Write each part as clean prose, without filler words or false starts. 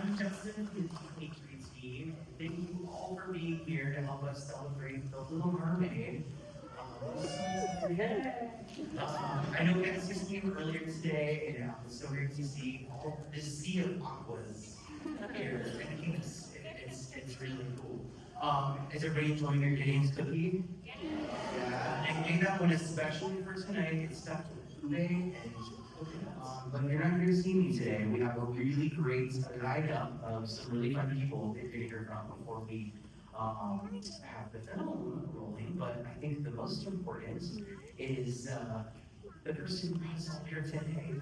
I'm Justin with D23 team. Thank you all for being here to help us celebrate the Little Mermaid. I know we had this team earlier today, and it's so great to see all this sea of aquas here. I think it's really cool. Is everybody enjoying your Gideon's cookie? Yeah, I made that one especially for tonight. It's stuffed with ube and coconut. But you're not here to see me today. We have a really great lineup of some really fun people that you're hear from before we have the film rolling. But I think the most important is the person who is all here today.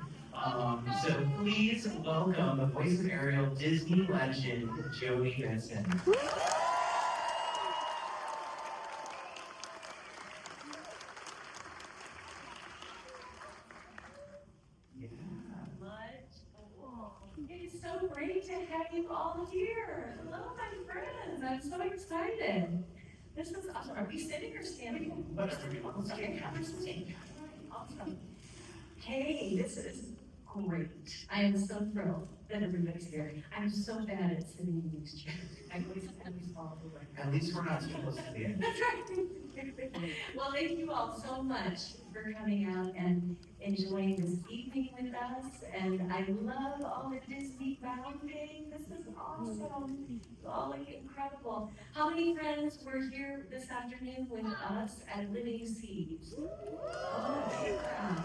So please welcome the voice of Ariel, Disney legend, Jodi Benson. It is so great to have you all here. Hello, my friends. I'm so excited. This is awesome. Are we sitting or standing? Okay, we're sitting. Awesome. Hey, this is great. I am so thrilled that everybody's here. I'm so bad at sitting in these chairs. I always fall over. At least we're not too close to the end. That's right. Well, thank you all so much for coming out and enjoying this evening with us. And I love all the Disney bounding. This is awesome. It's all incredible. How many friends were here this afternoon with us at Living Seeds? Oh, yeah.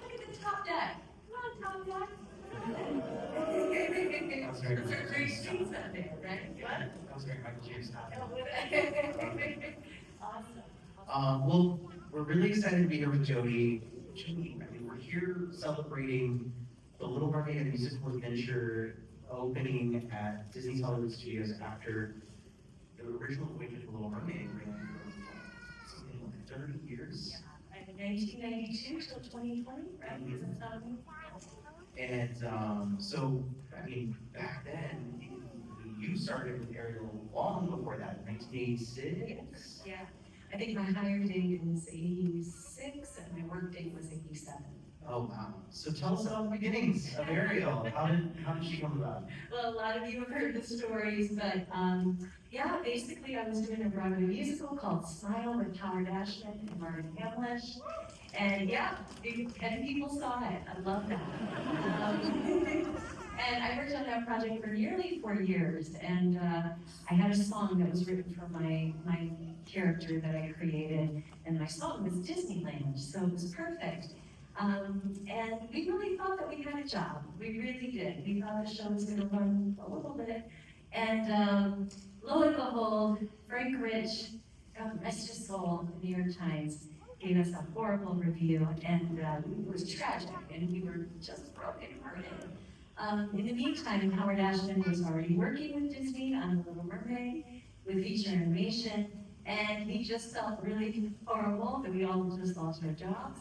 Look at the top deck. Come on, top deck. That's very Those are great seats out there, right? What? That was very much your style. Awesome. Well, we're really excited to be here with Jodi. Jodi, I mean, we're here celebrating the Little Mermaid and musical adventure opening at Disney's Hollywood Studios after the original Voyage of the Little Mermaid ran for something like 30 years. Yeah, 1992 till 2020, right? Isn't that something? And so, I mean, back then, you started with Ariel long before that, 1986. Yeah. I think my hire date was 86 and my work date was 87. Oh wow. So tell us about the beginnings of Ariel. How did she come about? Well, a lot of you have heard the stories, but yeah, basically I was doing a Broadway musical called Smile with Howard Ashman and Martin Hamlish. And yeah, 10 people saw it. I love that. And I worked on that project for nearly 4 years. And I had a song that was written for my character that I created. And my song was Disneyland, so it was perfect. And we really thought that we had a job. We really did. We thought the show was going to run a little bit. And lo and behold, Frank Rich, God rest his soul, the New York Times, gave us a horrible review. And it was tragic, and we were just broken hearted. In the meantime, Howard Ashman was already working with Disney on The Little Mermaid with feature animation. And he just felt really horrible that we all just lost our jobs.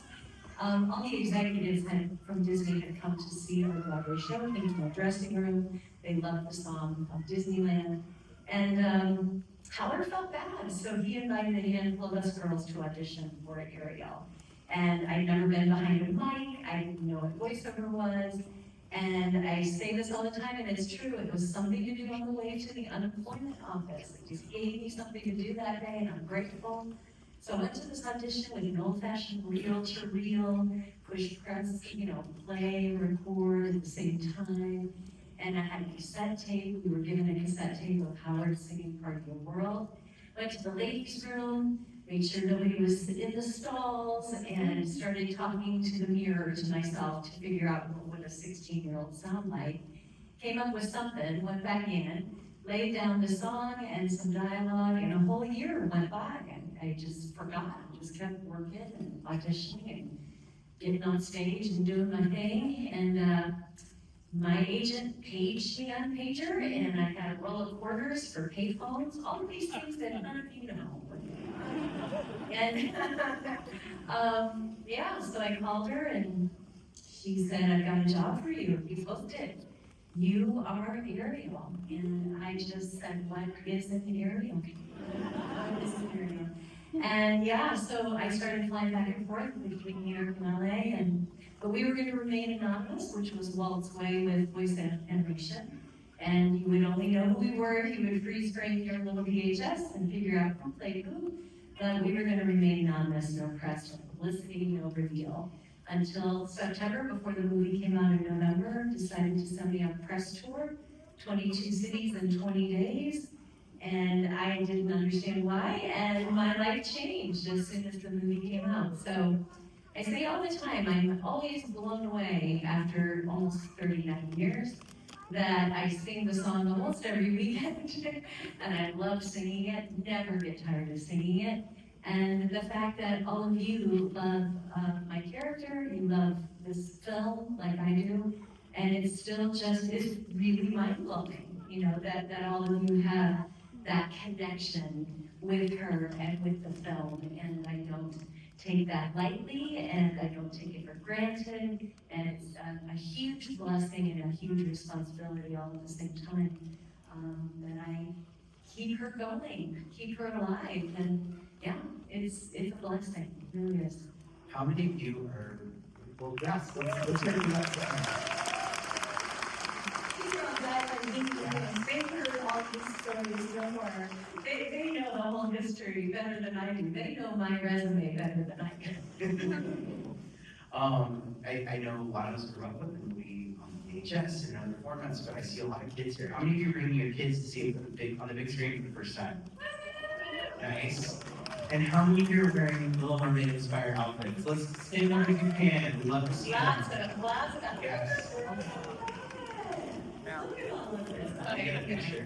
All the executives from Disney had come to see our Broadway show, into our dressing room. They loved the song of Disneyland. And Howard felt bad, so he invited a handful of us girls to audition for Ariel. And I'd never been behind a mic, I didn't know what voiceover was. And I say this all the time, and it's true, it was something to do on the way to the unemployment office. They just gave me something to do that day, and I'm grateful. So I went to this audition with an old-fashioned reel-to-reel, push press, play, record at the same time. And I had a cassette tape. We were given a cassette tape of Howard singing Part of Your World. Went to the ladies' room, made sure nobody was in the stalls, and started talking to the mirror to myself to figure out what would a 16-year-old sound like. Came up with something, went back in, laid down the song and some dialogue, and a whole year went by. I just forgot, just kept working and auditioning and getting on stage and doing my thing. And my agent paged me on pager, and I had a roll of quarters for payphones, all of these things that none of you know. And yeah, so I called her, and she said, "I've got a job for you. You booked it. You are Ariel." And I just said, "What is an Ariel? What is an Ariel?" And yeah, so I started flying back and forth between New York and LA, but we were going to remain anonymous, which was Walt's way with voice animation. And you would only know who we were if you would freeze frame your little VHS and figure out who played who. But we were going to remain anonymous, no press, no publicity, no reveal. Until September, before the movie came out in November, decided to send me on a press tour, 22 cities in 20 days. And I didn't understand why, and my life changed as soon as the movie came out. So I say all the time, I'm always blown away after almost 39 years that I sing the song almost every weekend, and I love singing it, never get tired of singing it. And the fact that all of you love my character, you love this film like I do, and it still just is really mind-blowing, you know, that all of you have that connection with her and with the film, and I don't take that lightly, and I don't take it for granted, and it's a huge blessing and a huge responsibility all at the same time, that I keep her going, keep her alive, and yeah, it's a blessing, it really is. How many of you are, well, yes, let's hear that. They've heard all these stories no more. They know the whole history better than I do. They know my resume better than I do. I know a lot of us grew up with the movie on VHS and other formats, but I see a lot of kids here. How many of you are bringing your kids to see it on the big screen for the first time? Nice. And how many of you are wearing Little Mermaid inspired outfits? Let's stand up if you can. We'd love to see them. Lots of. Yes. I got a picture.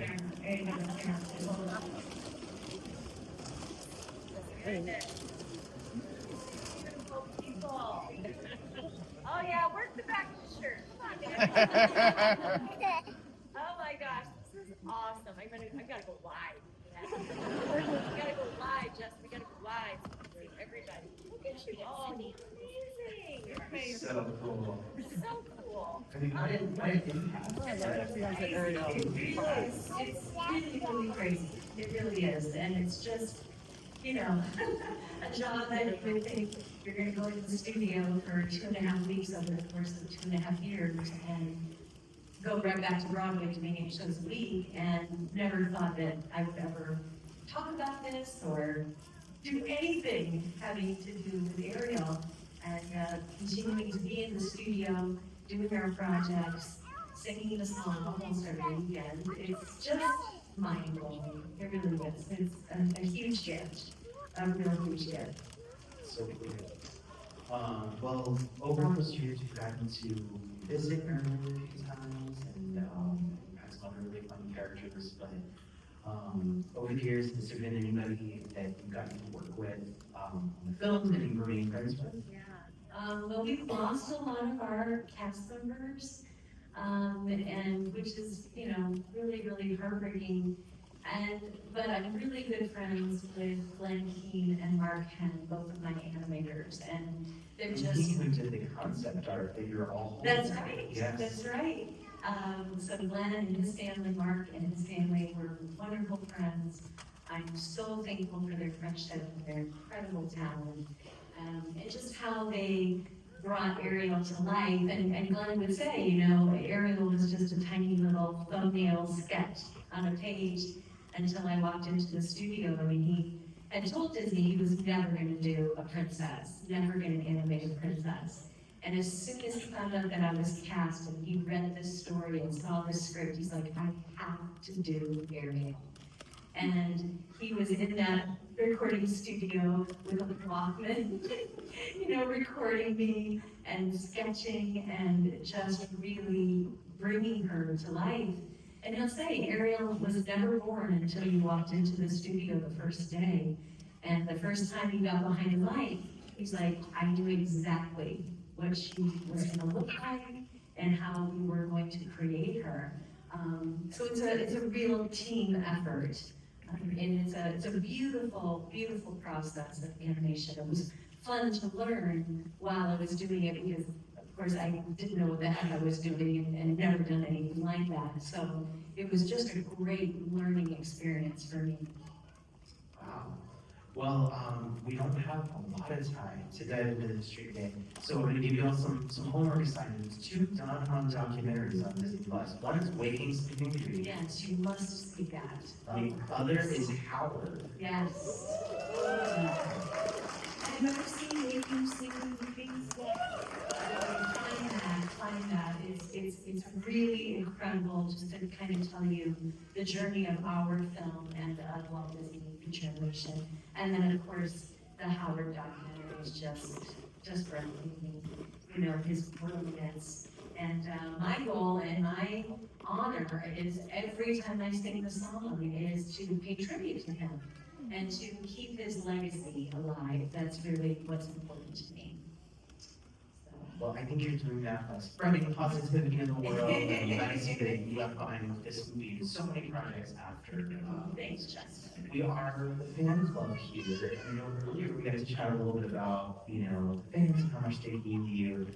Oh yeah, work the back of the shirt. Come on, man. Oh my gosh, this is awesome. I gotta go live. We gotta go live, Jess. We gotta go live. Everybody, look at you. Oh, amazing. So cool. So cool. I mean, what an impact. It's really, really crazy. It really is, and it's just, you know, a job that you would think you're going to go into the studio for 2.5 weeks over the course of 2.5 years and go right back to Broadway doing 8 shows a week, and never thought that I would ever talk about this or do anything having to do with Ariel, and continuing to be in the studio, doing our projects, singing the song almost every weekend. It's just mind-blowing. It really is. It's a huge gift, a real huge gift. So cool. Well, over those years, you've gotten to visit her a few times and had some other really fun characters. But over the years, has there been anybody that you've gotten to work with on the film that you remain friends with? Yeah. Well, we've lost a lot of our cast members, and which is, you know, really, really heartbreaking. But I'm really good friends with Glenn Keane and Mark Henn, both of my animators, and they're just. He even did the concept art that you're all. That's right. Yes. That's right. So Glenn and his family, Mark and his family, were wonderful friends. I'm so thankful for their friendship and their incredible talent, and just how they brought Ariel to life. And Glenn would say, you know, Ariel was just a tiny little thumbnail sketch on a page until I walked into the studio. I mean, he had told Disney he was never going to do a princess, never going to animate a princess. And as soon as he found out that I was cast and he read this story and saw this script, he's like, I have to do Ariel. And he was in that recording studio with a Walkman, you know, recording me and sketching and just really bringing her to life. And he'll say, Ariel was never born until you walked into the studio the first day. And the first time you got behind the light, he's like, I knew exactly what she was going to look like and how we were going to create her. So it's a real team effort. And it's a beautiful, beautiful process of animation. It was fun to learn while I was doing it because, of course, I didn't know what the heck I was doing and never done anything like that. So it was just a great learning experience for me. Wow. Well, we don't have a lot of time to dive into this today, so we're going to give you all some homework assignments. Two Don documentaries on Disney Plus. One is Waking Sleeping Beauty. Yes, you must see that. The other is Howard. Yes. I've never seen Waking Sleeping Beauties yet. Find that. It's really incredible just to kind of tell you the journey of our film and of Walt Disney Future Animation. And then of course the Howard documentary is just breathtaking. You know, his brilliance. And my goal and my honor is every time I sing the song is to pay tribute to him and to keep his legacy alive. That's really what's important to me. Well, I think you're doing that by spreading positivity in the world, and the legacy that you left behind with this movie and so many projects after. Thanks, Justin. We are the fan club here. I know earlier we got to chat a little bit about, you know, fans and how much they gave you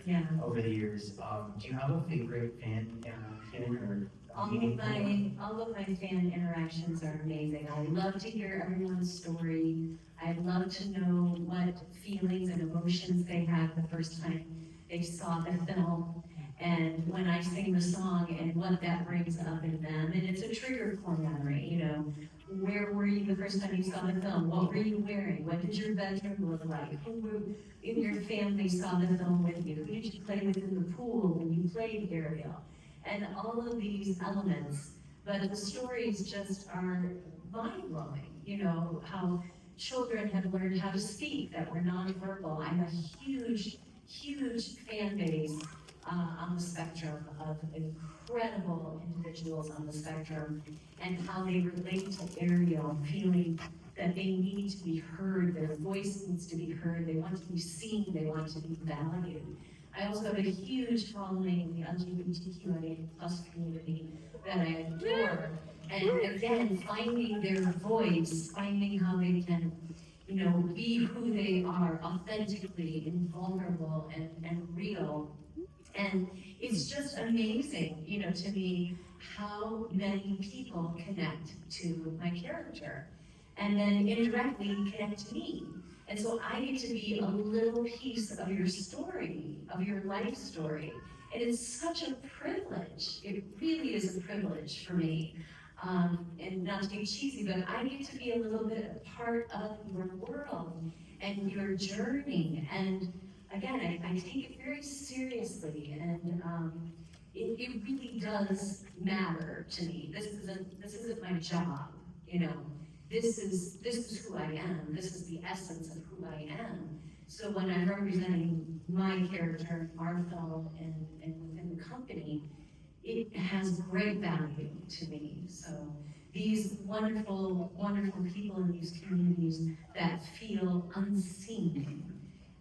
over the years. Do you have a favorite fan interaction or All of my fan interactions are amazing. I love to hear everyone's story. I love to know what feelings and emotions they had the first time they saw the film, and when I sing the song and what that brings up in them. And it's a trigger for memory, you know. Where were you the first time you saw the film? What were you wearing? What did your bedroom look like? Who in your family saw the film with you? Who did you play with in the pool when you played Ariel? And all of these elements, but the stories just are mind-blowing, you know, how children have learned how to speak that were nonverbal. I'm a huge fan base on the spectrum of incredible individuals on the spectrum, and how they relate to Ariel, feeling that they need to be heard, their voice needs to be heard, they want to be seen, they want to be valued. I also have a huge following in the LGBTQIA+ community that I adore, and again, finding their voice, finding how they can, you know, be who they are authentically and vulnerable and real. And it's just amazing, you know, to me, how many people connect to my character and then indirectly connect to me. And so I get to be a little piece of your story, of your life story. And it's such a privilege. It really is a privilege for me. And not to be cheesy, but I get to be a little bit a part of your world and your journey. And again, I take it very seriously, and it really does matter to me. This isn't my job, you know. This is who I am. This is the essence of who I am. So when I'm representing my character, our film, and within the company, it has great value to me. So these wonderful, wonderful people in these communities that feel unseen,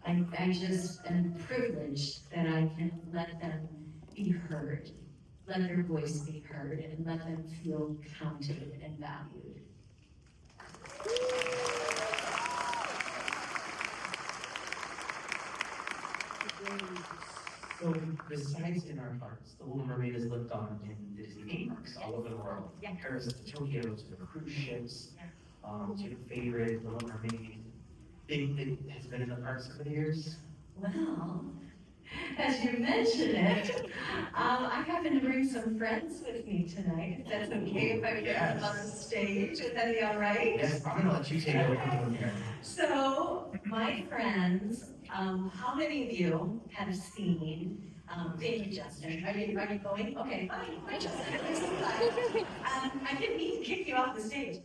I just am privileged that I can let them be heard, let their voice be heard, and let them feel counted and valued. So besides in our hearts, the Little Mermaid is lived on in Disney theme parks all over the world. Yeah. Paris to Tokyo to the cruise ships, to your favorite Little Mermaid thing that has been in the parks over the years. Well, as you mention it, I happen to bring some friends with me tonight. If that's okay, if I bring them on stage, would that be all right? Yes, I'm gonna let you take over from here. So, my friends, how many of you have seen, thank you, Justin. Are you going? Okay, fine, Justin. I didn't mean to kick you off the stage.